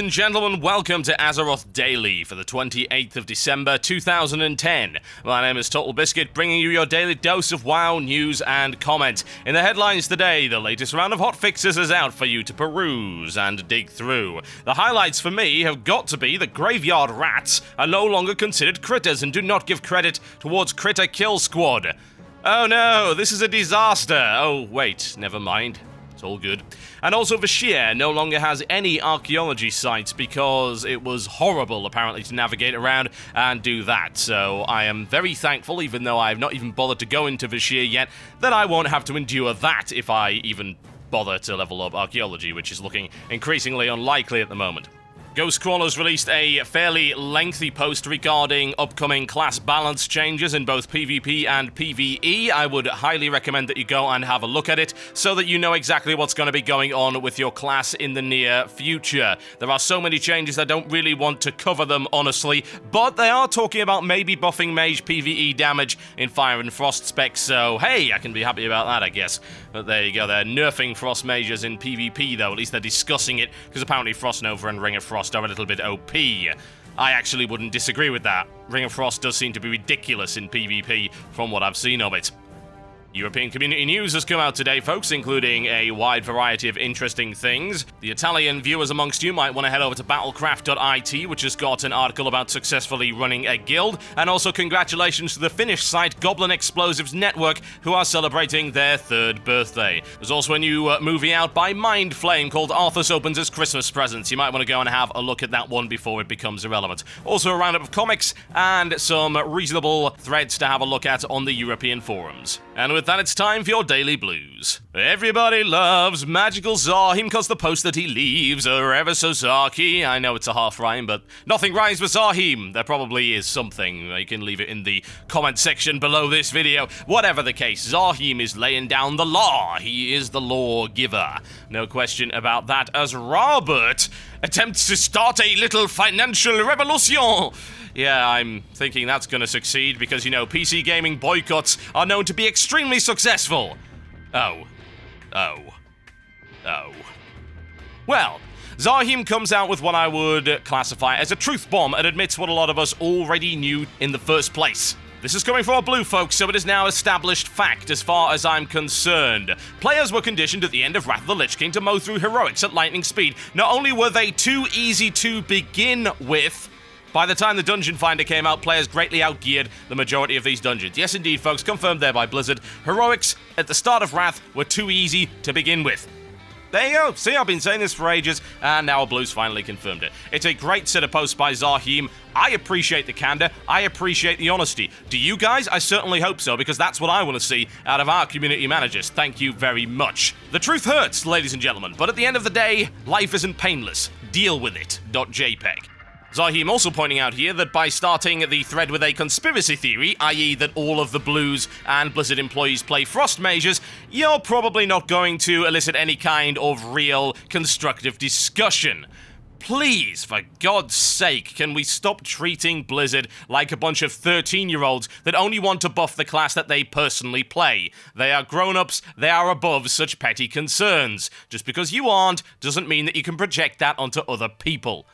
and gentlemen, welcome to Azeroth Daily for the 28th of December 2010. My name is TotalBiscuit, bringing you your daily dose of WoW news and comment. In the headlines today, the latest round of hotfixes is out for you to peruse and dig through. The highlights for me have got to be that graveyard rats are no longer considered critters and do not give credit towards Critter Kill Squad. Oh no, this is a disaster. Oh wait, never mind. It's all good. And also Vash'jir no longer has any archaeology sites because it was horrible, apparently, to navigate around and do that. So I am very thankful, even though I have not even bothered to go into Vash'jir yet, that I won't have to endure that if I even bother to level up archaeology, which is looking increasingly unlikely at the moment. Ghostcrawlers released a fairly lengthy post regarding upcoming class balance changes in both PvP and PvE. I would highly recommend that you go and have a look at it so that you know exactly what's going to be going on with your class in the near future. There are so many changes I don't really want to cover them, honestly, but they are talking about maybe buffing mage PvE damage in Fire and Frost specs, so hey, I can be happy about that, I guess. But there you go, they're nerfing Frost mages in PvP though, at least they're discussing it, because apparently Frost Nova and Ring of Frost are a little bit OP. I actually wouldn't disagree with that. Ring of Frost does seem to be ridiculous in PvP from what I've seen of it. European community news has come out today, folks, including a wide variety of interesting things. The Italian viewers amongst you might want to head over to battlecraft.it, which has got an article about successfully running a guild, and also congratulations to the Finnish site Goblin Explosives Network, who are celebrating their 3rd birthday. There's also a new movie out by Mindflame called Arthas Opens His Christmas Presents. You might want to go and have a look at that one before it becomes irrelevant. Also a roundup of comics and some reasonable threads to have a look at on the European forums. And with that, it's time for your daily blues. Everybody loves Magical Zahim because the post that he leaves are ever so zarky. I know it's a half rhyme, but nothing rhymes with Zahim. There probably is something. You can leave it in the comment section below this video. Whatever the case, Zahim is laying down the law. He is the lawgiver. No question about that, as Robert attempts to start a little financial revolution. Yeah, I'm thinking that's going to succeed because, you know, PC gaming boycotts are known to be extremely successful. Oh. Well, Zahim comes out with what I would classify as a truth bomb and admits what a lot of us already knew in the first place. This is coming from our blue folks, so it is now established fact as far as I'm concerned. Players were conditioned at the end of Wrath of the Lich King to mow through heroics at lightning speed. Not only were they too easy to begin with, by the time the Dungeon Finder came out, players greatly outgeared the majority of these dungeons. Yes, indeed, folks, confirmed there by Blizzard. Heroics at the start of Wrath were too easy to begin with. There you go. See, I've been saying this for ages, and now Blue's finally confirmed it. It's a great set of posts by Zahim. I appreciate the candor. I appreciate the honesty. Do you guys? I certainly hope so, because that's what I want to see out of our community managers. Thank you very much. The truth hurts, ladies and gentlemen, but at the end of the day, life isn't painless. Deal with it. .jpg. Zahim also pointing out here that by starting the thread with a conspiracy theory, i.e. that all of the Blues and Blizzard employees play Frost mages, you're probably not going to elicit any kind of real constructive discussion. Please, for God's sake, can we stop treating Blizzard like a bunch of 13-year-olds that only want to buff the class that they personally play? They are grown-ups, they are above such petty concerns. Just because you aren't doesn't mean that you can project that onto other people.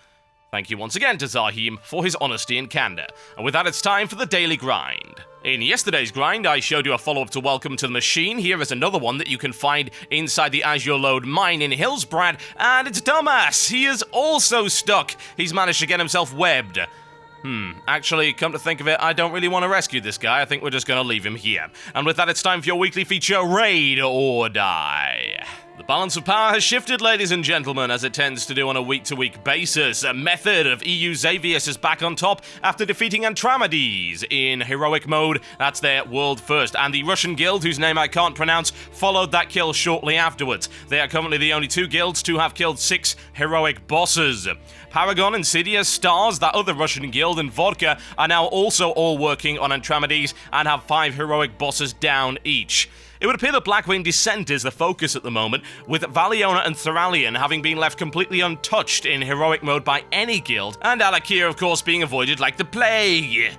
Thank you once again to Zahim for his honesty and candor. And with that, it's time for the Daily Grind. In yesterday's grind, I showed you a follow-up to Welcome to the Machine. Here is another one that you can find inside the Azure Load mine in Hillsbrad, and it's Dumbass. He is also stuck. He's managed to get himself webbed. Actually, come to think of it, I don't really want to rescue this guy. I think we're just going to leave him here. And with that, it's time for your weekly feature, Raid or Die. The balance of power has shifted, ladies and gentlemen, as it tends to do on a week-to-week basis. A method of EU Xavius is back on top after defeating Antramades in heroic mode. That's their world first. And the Russian guild, whose name I can't pronounce, followed that kill shortly afterwards. They are currently the only 2 guilds to have killed 6 heroic bosses. Paragon, Insidious, Stars, that other Russian guild, and Vodka are now also all working on Antramades and have 5 heroic bosses down each. It would appear that Blackwing Descent is the focus at the moment, with Valiona and Thoralion having been left completely untouched in heroic mode by any guild, and Alakir, of course, being avoided like the plague.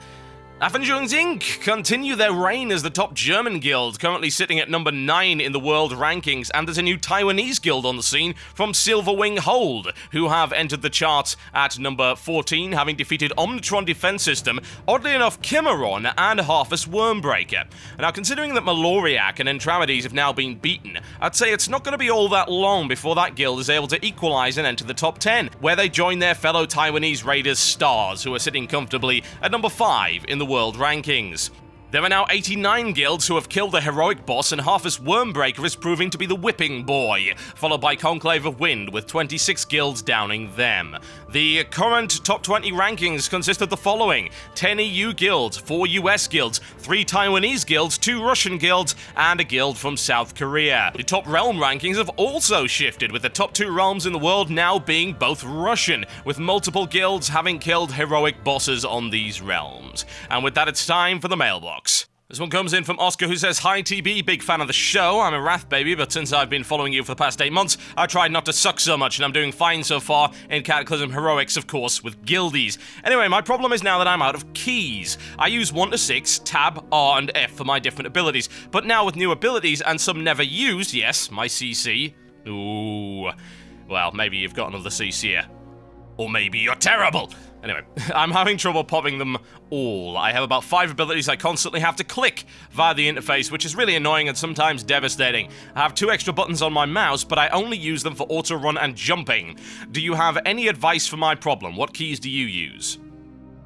Avengers Inc. continue their reign as the top German guild, currently sitting at number 9 in the world rankings, and there's a new Taiwanese guild on the scene from Silverwing Hold, who have entered the charts at number 14, having defeated Omnitron Defense System, oddly enough Cimarron, and Harvest Wormbreaker. Now, considering that Maloriak and Entramides have now been beaten, I'd say it's not going to be all that long before that guild is able to equalize and enter the top 10, where they join their fellow Taiwanese raiders Stars, who are sitting comfortably at number 5 in the world rankings. There are now 89 guilds who have killed the heroic boss, and Harvest Wormbreaker is proving to be the whipping boy, followed by Conclave of Wind, with 26 guilds downing them. The current top 20 rankings consist of the following: 10 EU guilds, 4 US guilds, 3 Taiwanese guilds, 2 Russian guilds, and a guild from South Korea. The top realm rankings have also shifted, with the top 2 realms in the world now being both Russian, with multiple guilds having killed heroic bosses on these realms. And with that, it's time for the mailbox. This one comes in from Oscar, who says, "Hi TB, big fan of the show. I'm a Wrath baby, but since I've been following you for the past 8 months, I tried not to suck so much, and I'm doing fine so far in Cataclysm Heroics, of course, with guildies. Anyway, my problem is now that I'm out of keys. I use 1 to 6, Tab, R, and F for my different abilities, but now with new abilities and some never used, yes, my CC. Ooh, well, maybe you've got another CC'er. Or maybe you're terrible. Anyway, I'm having trouble popping them all. I have about 5 abilities I constantly have to click via the interface, which is really annoying and sometimes devastating. I have 2 extra buttons on my mouse, but I only use them for auto run and jumping. Do you have any advice for my problem? What keys do you use?"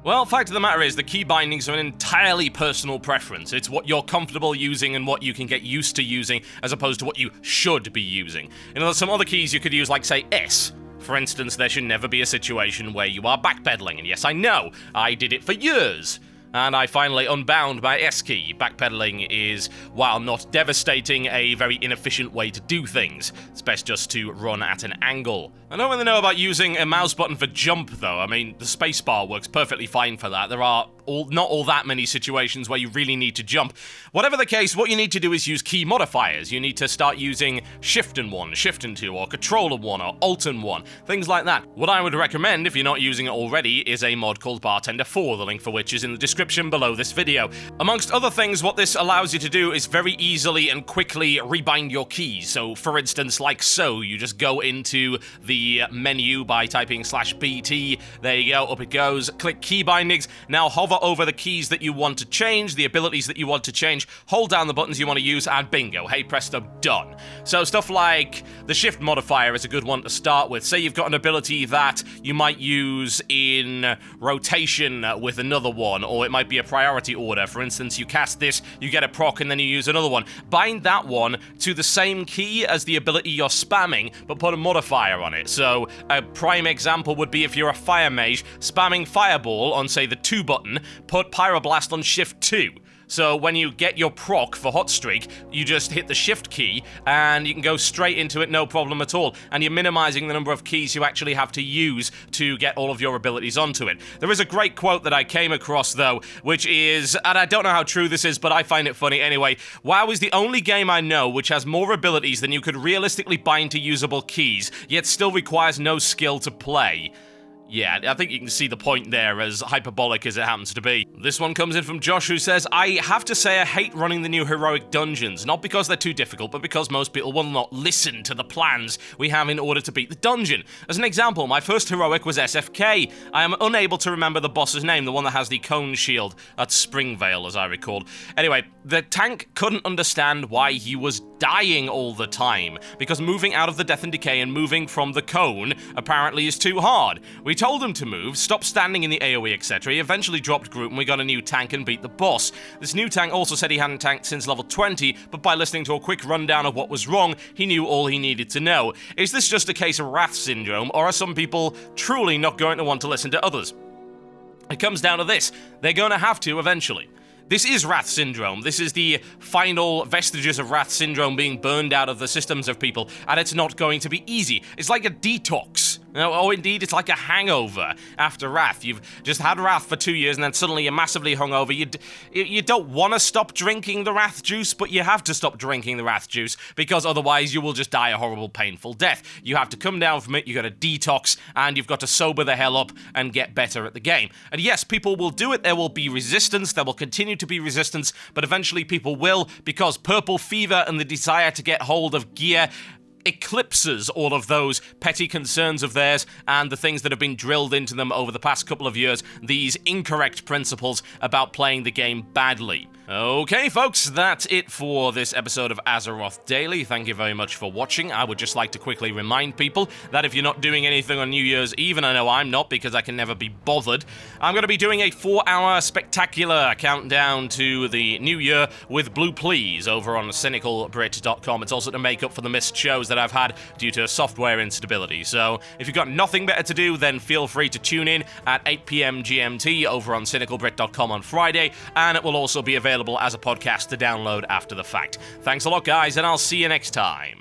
Well, fact of the matter is, the key bindings are an entirely personal preference. It's what you're comfortable using and what you can get used to using, as opposed to what you should be using. You know, there's some other keys you could use, like, say, S. For instance, there should never be a situation where you are backpedaling, and yes, I know, I did it for years. And I finally unbound my S key. Backpedaling is, while not devastating, a very inefficient way to do things. It's best just to run at an angle. I don't really know about using a mouse button for jump, though. I mean, the spacebar works perfectly fine for that. There are not all that many situations where you really need to jump. Whatever the case, what you need to do is use key modifiers. You need to start using Shift and 1, Shift and 2, or Control and 1, or Alt and 1, things like that. What I would recommend, if you're not using it already, is a mod called Bartender 4, the link for which is in the description below this video. Amongst other things, what this allows you to do is very easily and quickly rebind your keys. So, for instance, like so, you just go into the menu by typing /BT. There you go, up it goes. Click key bindings. Now hover over the keys that you want to change, the abilities that you want to change, hold down the buttons you want to use, and bingo, hey presto, done. So stuff like the shift modifier is a good one to start with. Say you've got an ability that you might use in rotation with another one, or it might be a priority order. For instance, you cast this, you get a proc, and then you use another one. Bind that one to the same key as the ability you're spamming, but put a modifier on it. So a prime example would be if you're a fire mage, spamming Fireball on, say, the 2 button, put Pyroblast on Shift 2. So when you get your proc for Hot Streak, you just hit the Shift key, and you can go straight into it, no problem at all. And you're minimizing the number of keys you actually have to use to get all of your abilities onto it. There is a great quote that I came across, though, which is, and I don't know how true this is, but I find it funny anyway, "WoW is the only game I know which has more abilities than you could realistically bind to usable keys, yet still requires no skill to play." Yeah, I think you can see the point there, as hyperbolic as it happens to be. This one comes in from Josh, who says, "I have to say I hate running the new heroic dungeons, not because they're too difficult, but because most people will not listen to the plans we have in order to beat the dungeon. As an example, my first heroic was SFK. I am unable to remember the boss's name, the one that has the cone shield. That's Springvale, as I recall. Anyway, the tank couldn't understand why he was dying all the time, because moving out of the Death and Decay and moving from the cone apparently is too hard. We told him to move, stop standing in the AoE, etc. He eventually dropped group and we got a new tank and beat the boss. This new tank also said he hadn't tanked since level 20, but by listening to a quick rundown of what was wrong, he knew all he needed to know. Is this just a case of Wrath syndrome, or are some people truly not going to want to listen to others? It comes down to this: they're going to have to eventually. This is Wrath Syndrome. This is the final vestiges of Wrath Syndrome being burned out of the systems of people, and it's not going to be easy. It's like a detox. Oh, indeed, it's like a hangover after Wrath. You've just had Wrath for 2 years, and then suddenly you're massively hungover. You don't want to stop drinking the Wrath juice, but you have to stop drinking the Wrath juice, because otherwise you will just die a horrible, painful death. You have to come down from it, you got to detox, and you've got to sober the hell up and get better at the game. And yes, people will do it. There will be resistance. There will continue to be resistance, but eventually people will, because purple fever and the desire to get hold of gear eclipses all of those petty concerns of theirs and the things that have been drilled into them over the past couple of years, these incorrect principles about playing the game badly. Okay, folks, that's it for this episode of Azeroth Daily. Thank you very much for watching. I would just like to quickly remind people that if you're not doing anything on New Year's Eve, and I know I'm not because I can never be bothered, I'm going to be doing a 4-hour spectacular countdown to the new year with Blue Please over on cynicalbrit.com. It's also to make up for the missed shows that I've had due to software instability. So if you've got nothing better to do, then feel free to tune in at 8 p.m. GMT over on cynicalbrit.com on Friday, and it will also be available as a podcast to download after the fact. Thanks a lot, guys, and I'll see you next time.